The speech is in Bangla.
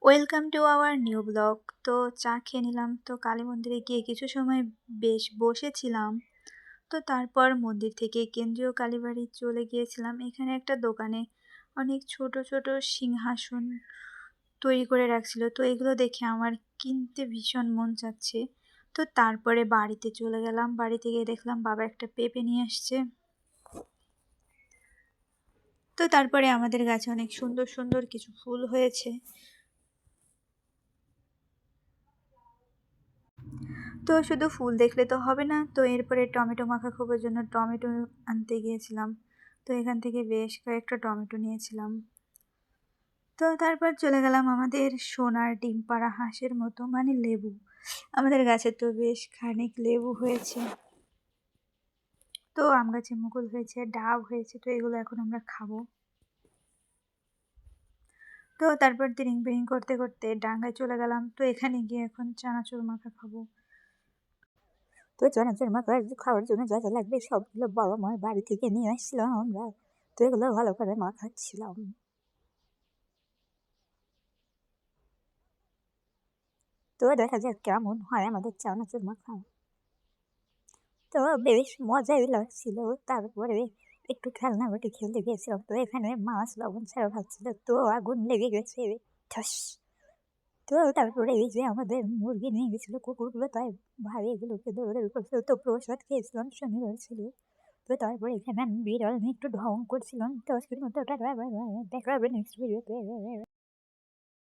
Welcome to our new blog. তো চা খেয়ে নিলাম। তো কালী মন্দিরে গিয়ে কিছু সময় বেশ বসেছিলাম। তো তারপর মন্দির থেকে কেন্দ্রীয় কালীবাড়ি চলে গিয়েছিলাম। এখানে একটা দোকানে অনেক ছোট ছোট সিংহাসন তৈরি করে রাখছিল। তো এগুলো দেখে আমার কিনতে ভীষণ মন চাচ্ছে। তো তারপরে বাড়িতে চলে গেলাম। বাড়িতে গিয়ে দেখলাম বাবা একটা পেঁপে নিয়ে আসছে। তো তারপরে আমাদের গাছে অনেক সুন্দর সুন্দর কিছু ফুল হয়েছে। তো শুধু ফুল দেখলে তো হবে না, তো এরপরে টমেটো মাখা খাবার জন্য টমেটো আনতে গিয়েছিলাম। তো এখান থেকে বেশ কয়েকটা টমেটো নিয়েছিলাম। তো তারপর চলে গেলাম আমাদের সোনার ডিম পাড়া হাঁসের মতো মানে লেবু। আমাদের গাছে তো বেশ খানিক লেবু হয়েছে। তো আম গাছে মুকুল হয়েছে, ডাব হয়েছে, তো এগুলো এখন আমরা খাবো। তো তারপর তিরিং বিরিং করতে করতে ডাঙ্গায় চলে গেলাম। তো এখানে গিয়ে এখন চানাচুর মাখা খাবো। তো চানাচুর মাখা খাওয়ার জন্য যা যা লাগবে সবগুলো বাবা মায়ের বাড়ি থেকে নিয়ে আসছিলাম আমরা। তো এগুলো ভালো করে মাখাচ্ছিলাম। তো দেখা যাক কেমন হয় আমাদের চানাচুর মাখা। তো বেশ মজাই লাগছিল। তারপরে একটু খেলনা বাটি খেলতে গিয়েছিলাম। তো এখানে মাছ লবণ ছাড়া ভাবছিল, তো আগুন লেগে গেছে ঠাস। তো তারপরে এই যে আমাদের মুরগি নিয়ে গেছিল কুকুরগুলো, তাই ভাই এগুলোকে দৌড়াদৌড়ি করছিল। তো প্রসাদ খেয়েছিলাম, শনিবার ছিল। তো তারপরে এখানে আমি বিড়াল নিয়ে একটু ঢং করছিলাম। তো আজকের মতো টাটা, বাই বাই, দেখা হবে নেক্সট ভিডিওতে।